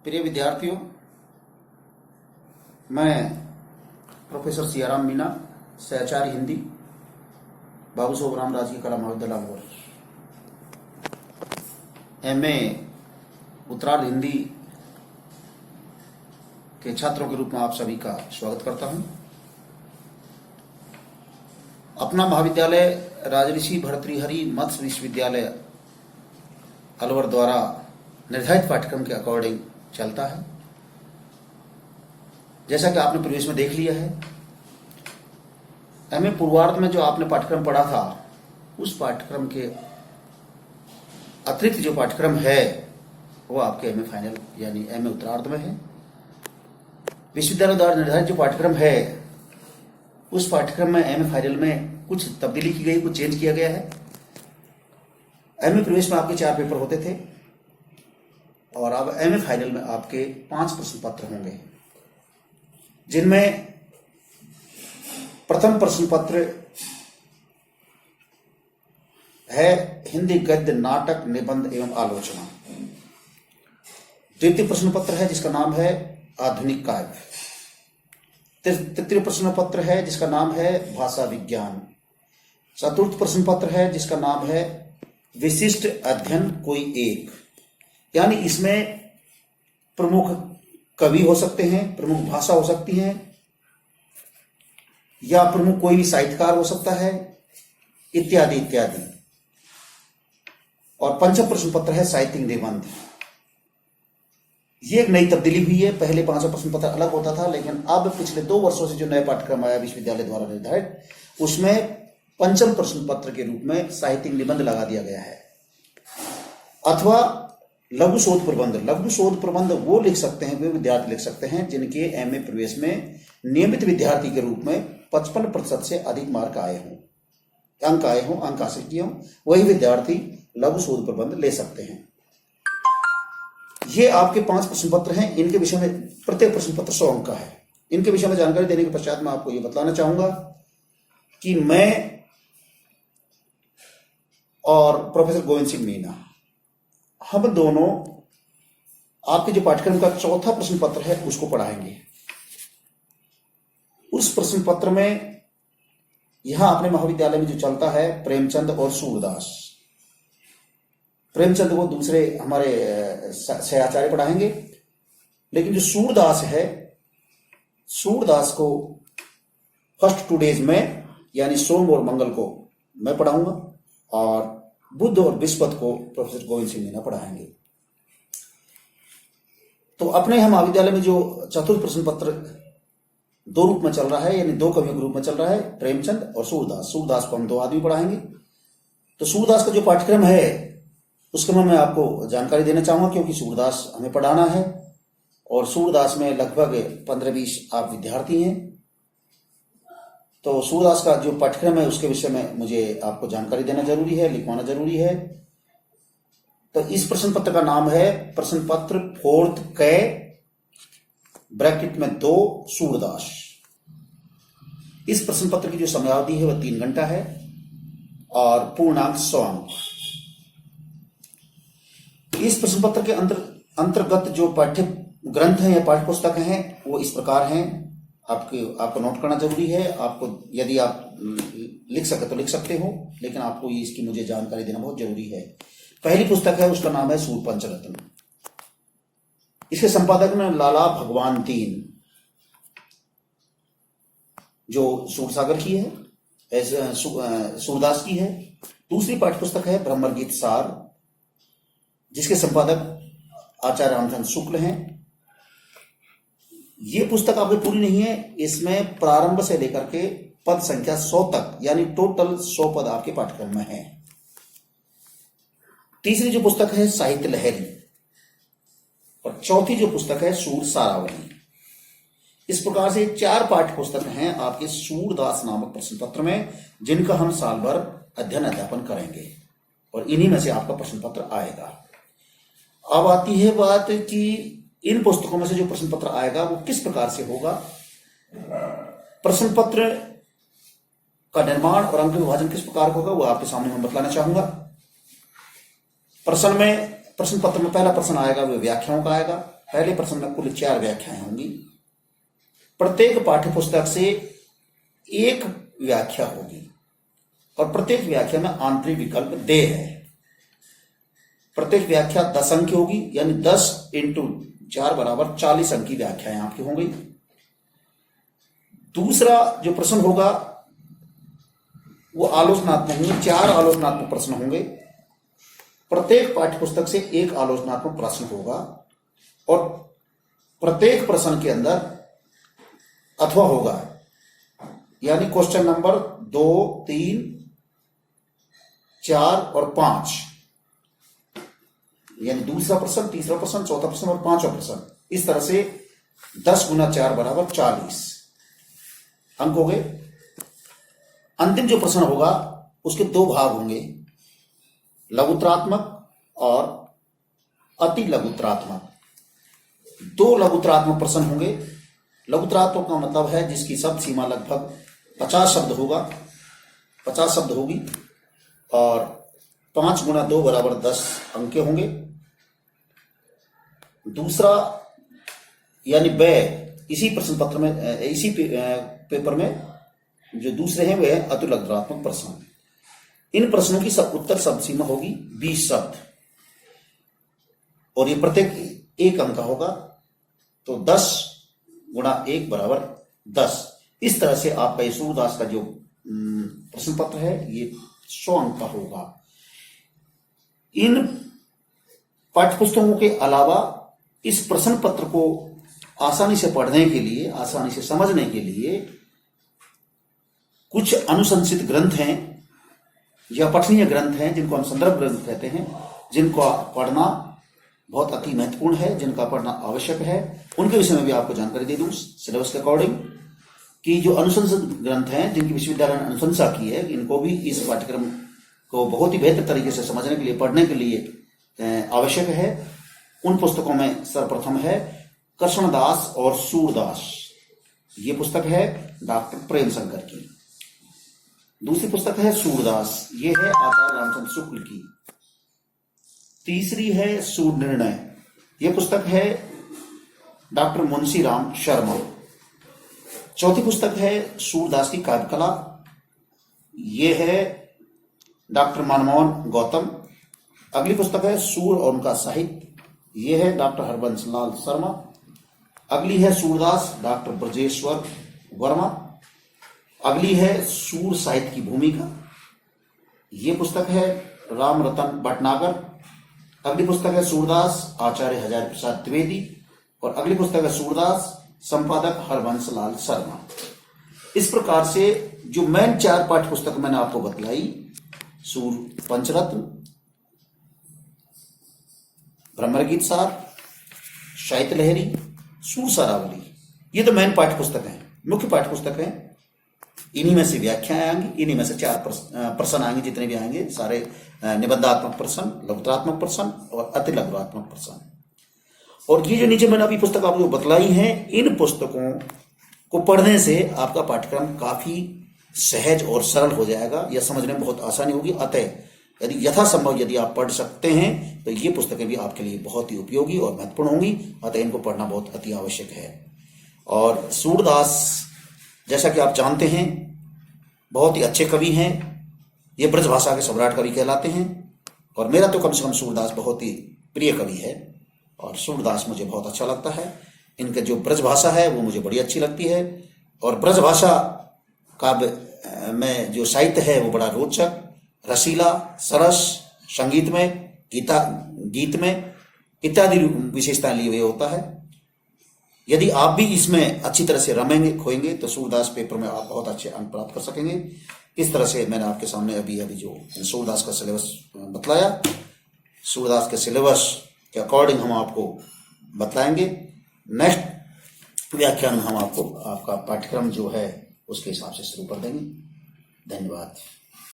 प्रिय विद्यार्थियों, मैं प्रोफेसर सियाराम मीना, सहचार्य हिंदी, बाबू सोबराम राजकीय कला महाविद्यालय अलवर, एमए उत्तरार्ध हिंदी के छात्रों के रूप में आप सभी का स्वागत करता हूं। अपना महाविद्यालय राजऋषि भर्तृहरि मत्स्य विश्वविद्यालय अलवर द्वारा निर्धारित पाठ्यक्रम के अकॉर्डिंग चलता है। जैसा कि आपने प्रवेश में देख लिया है, एमए पूर्वार्ध में जो आपने पाठ्यक्रम पढ़ा था, उस पाठ्यक्रम के अतिरिक्त जो पाठ्यक्रम है वो आपके एमए फाइनल यानी एमए उत्तरार्ध में है। विश्वविद्यालय द्वारा निर्धारित जो पाठ्यक्रम है, उस पाठ्यक्रम में एमए फाइनल में कुछ तब्दीली की गई, कुछ चेंज किया गया है। एमए प्रवेश में आपके 4 पेपर होते थे और अब एमए फाइनल में आपके 5 प्रश्न पत्र होंगे, जिनमें प्रथम प्रश्न पत्र है हिंदी गद्य नाटक निबंध एवं आलोचना। द्वितीय प्रश्न पत्र है जिसका नाम है आधुनिक काव्य। तृतीय प्रश्न पत्र है जिसका नाम है भाषा विज्ञान। चतुर्थ प्रश्न पत्र है जिसका नाम है विशिष्ट अध्ययन कोई एक, यानी इसमें प्रमुख कवि हो सकते हैं, प्रमुख भाषा हो सकती है, या प्रमुख कोई भी साहित्यकार हो सकता है, इत्यादि इत्यादि। और पंचम प्रश्न पत्र है साहित्यिक निबंध। ये एक नई तब्दीली हुई है। पहले 5 प्रश्न पत्र अलग होता था, लेकिन अब पिछले 2 वर्षों से जो नया पाठ्यक्रम आया विश्वविद्यालय द्वारा निर्धारित, उसमें पंचम प्रश्न पत्र के रूप में साहित्यिक निबंध लगा दिया गया है, अथवा लघु शोध प्रबंध। लघु शोध प्रबंध वो लिख सकते हैं, वे विद्यार्थी लिख सकते हैं जिनके एमए प्रवेश में नियमित विद्यार्थी के रूप में 55% से अधिक मार्क आए हों, अंक हासिल किए हों, वही विद्यार्थी लघु शोध प्रबंध ले सकते हैं। ये आपके 5 प्रश्न पत्र हैं। इनके विषय में प्रत्येक प्रश्न पत्र 100 अंक का है। इनके विषय में जानकारी देने के पश्चात मैं आपको ये बताना चाहूंगा कि मैं और प्रोफेसर गोविंद सिंह मीना, हम दोनों आपके जो पाठ्यक्रम का चौथा प्रश्न पत्र है उसको पढ़ाएंगे। उस प्रश्न पत्र में यहां अपने महाविद्यालय में जो चलता है प्रेमचंद और सूरदास, प्रेमचंद को दूसरे हमारे सहआचार्य पढ़ाएंगे, लेकिन जो सूरदास है, सूरदास को फर्स्ट 2 डेज में यानी सोम और मंगल को मैं पढ़ाऊंगा और बुध और बृहस्पति को प्रोफेसर गोविंद सिंह मीना पढ़ाएंगे। तो अपने हम महाविद्यालय में जो चतुर्थ प्रश्न पत्र 2 रूप में चल रहा है, यानी 2 कवियों के रूप में चल रहा है, प्रेमचंद और सूरदास। सूरदास को हम 2 आदमी पढ़ाएंगे। तो सूरदास का जो पाठ्यक्रम है उसके में मैं आपको जानकारी देना चाहूंगा, क्योंकि सूरदास हमें पढ़ाना है और सूरदास में लगभग 15-20 आप विद्यार्थी हैं। तो सूरदास का जो पाठ्यक्रम है उसके विषय में मुझे आपको जानकारी देना जरूरी है, लिखवाना जरूरी है। तो इस प्रश्न पत्र का नाम है प्रश्न पत्र 4th कै ब्रैकेट में 2 सूरदास। इस प्रश्न पत्र की जो समयावधि है वह 3 घंटा है और पूर्णांक 100 अंक। इस प्रश्न पत्र के अंतर्गत जो पाठ्य ग्रंथ हैं या पाठ्य पुस्तक हैं वो इस प्रकार हैं। आपको नोट करना जरूरी है। आपको यदि आप लिख सके तो लिख सकते हो, लेकिन आपको इसकी मुझे जानकारी देना बहुत जरूरी है। पहली पुस्तक है, उसका नाम है सूर पंचरत्न। इसके संपादक ने लाला भगवान 3, जो सूरसागर की है, सूरदास की है। दूसरी पाठ्य पुस्तक है ब्रह्म गीत सार, जिसके संपादक आचार्य रामचंद्र शुक्ल हैं। ये पुस्तक आपकी पूरी नहीं है, इसमें प्रारंभ से लेकर के पद संख्या 100 तक, यानी टोटल 100 पद आपके पाठ्यक्रम में है। तीसरी जो पुस्तक है साहित्य लहरी, और चौथी जो पुस्तक है सूर सारावली। इस प्रकार से 4 पाठ्य पुस्तक हैं आपके सूरदास नामक प्रश्न पत्र में, जिनका हम साल भर अध्ययन अध्यापन करेंगे और इन्हीं में से आपका प्रश्न पत्र आएगा। अब आती है बात कि इन पुस्तकों में से जो प्रश्न पत्र आएगा वो किस प्रकार से होगा। प्रश्न पत्र का निर्माण और अंक विभाजन किस प्रकार होगा वो आपके सामने मैं बतलाना चाहूंगा। प्रश्न पत्र में पहला प्रश्न आएगा वो व्याख्याओं का आएगा। पहले प्रश्न में कुल 4 व्याख्याएं होंगी। प्रत्येक पाठ्य पुस्तक से एक व्याख्या होगी और प्रत्येक व्याख्या में आंतरिक विकल्प दे है। प्रत्येक व्याख्या 10 अंक की होगी, यानी 10 इंटू 4 बराबर 40 अंक की व्याख्याएं आपकी होंगी। दूसरा जो प्रश्न होगा वो आलोचनात्मक होंगे, 4 आलोचनात्मक प्रश्न होंगे। प्रत्येक पाठ्य पुस्तक से एक आलोचनात्मक प्रश्न होगा और प्रत्येक प्रश्न के अंदर अथवा होगा, यानी क्वेश्चन नंबर 2, 3, 4 और 5, यानी दूसरा प्रश्न, तीसरा प्रश्न, चौथा प्रश्न और 5वां प्रश्न। इस तरह से 10 गुना 4 बराबर 40 अंक हो गए। अंतिम जो प्रश्न होगा उसके 2 भाग होंगे, लघुत्तरात्मक और अति लघुत्तरात्मक। 2 लघुत्तरात्मक प्रश्न होंगे। लघुत्तरात्मक का मतलब है जिसकी शब्द सीमा लगभग 50 शब्द होगा, 50 शब्द होगी और 5 गुना 2 बराबर 10 अंक होंगे। दूसरा यानी व्यय, इसी प्रश्न पत्र में, इसी पेपर में जो दूसरे हैं वे हैं अति लघुत्तरात्मक प्रश्न। इन प्रश्नों की उत्तर शब्द सीमा होगी 20 शब्द और ये प्रत्येक 1 अंक का होगा, तो 10 गुणा 1 बराबर 10। इस तरह से आपका ये सूरदास का जो प्रश्न पत्र है ये 100 अंक का होगा। इन पाठ्यपुस्तकों के अलावा इस प्रश्न पत्र को आसानी से पढ़ने के लिए, आसानी से समझने के लिए कुछ अनुशंसित ग्रंथ हैं या पठनीय ग्रंथ हैं जिनको हम संदर्भ ग्रंथ कहते हैं, जिनको पढ़ना बहुत अति महत्वपूर्ण है, जिनका पढ़ना आवश्यक है। उनके विषय में भी आपको जानकारी दे दूं सिलेबस के अकॉर्डिंग कि जो अनुशंसित ग्रंथ हैं जिनकी विश्वविद्यालय ने अनुशंसा की है, इनको भी इस पाठ्यक्रम को बहुत ही बेहतर तरीके से समझने के लिए, पढ़ने के लिए आवश्यक है। उन पुस्तकों में सर्वप्रथम है कृष्णदास और सूरदास, ये पुस्तक है डॉक्टर प्रेम शंकर की। दूसरी पुस्तक है सूरदास, ये है आचार्य रामचंद्र शुक्ल की। तीसरी है सूर निर्णय, ये पुस्तक है डॉक्टर मुंशी राम शर्मा। चौथी पुस्तक है सूरदास की काव्यकला, ये है डॉक्टर मनमोहन गौतम। अगली पुस्तक है सूर और उनका साहित्य, ये है डॉक्टर हरबंस लाल शर्मा। अगली है सूरदास डॉक्टर ब्रजेश्वर वर्मा। अगली है सूर साहित्य की भूमिका, ये पुस्तक है राम रतन भटनागर। अगली पुस्तक है सूरदास आचार्य हजारी प्रसाद द्विवेदी और अगली पुस्तक है सूरदास संपादक हरबंस लाल शर्मा। इस प्रकार से जो मेन 4 पाठ्य पुस्तक मैंने आपको बतलाई, सूर पंचरत्न, ब्रह्मगीत सार, साहित्य लहरी, सूर सारावली, ये तो मेन पाठ्य पुस्तक हैं, मुख्य पाठ्य पुस्तक हैं। इन्हीं में से व्याख्याएं आएंगी, इन्हीं में से 4 प्रश्न आएंगे, जितने भी आएंगे सारे निबंधात्मक प्रश्न, लघुत्तरात्मक प्रश्न और अति लघुत्तरात्मक प्रश्न। और ये जो नीचे मैंने अभी पुस्तक आपको बतलाई है, इन पुस्तकों को पढ़ने से आपका पाठ्यक्रम काफी सहज और सरल हो जाएगा, यह समझने में बहुत आसानी होगी। अतः यदि यथासंभव यदि आप पढ़ सकते हैं तो ये पुस्तकें भी आपके लिए बहुत ही उपयोगी और महत्वपूर्ण होंगी। अतः इनको पढ़ना बहुत अति आवश्यक है। और सूरदास जैसा कि आप जानते हैं बहुत ही अच्छे कवि हैं, ये ब्रज भाषा के सम्राट कवि कहलाते हैं और मेरा तो कम से कम सूरदास बहुत ही प्रिय कवि है और सूरदास मुझे बहुत अच्छा लगता है। इनके जो ब्रज भाषा है वो मुझे बड़ी अच्छी लगती है और ब्रज भाषा काव्य में जो साहित्य है वो बड़ा रोचक, रसीला, सरस, संगीत में, गीत में इत्यादि विशेषताएं लिए हुए होता है। यदि आप भी इसमें अच्छी तरह से रमेंगे, खोएंगे तो सूरदास पेपर में आप बहुत अच्छे अंक प्राप्त कर सकेंगे। इस तरह से मैंने आपके सामने अभी जो सूरदास का सिलेबस बतलाया, सूरदास के सिलेबस के अकॉर्डिंग हम आपको बतलाएंगे। नेक्स्ट व्याख्यान में हम आपको आपका पाठ्यक्रम जो है उसके हिसाब से शुरू कर देंगे। धन्यवाद।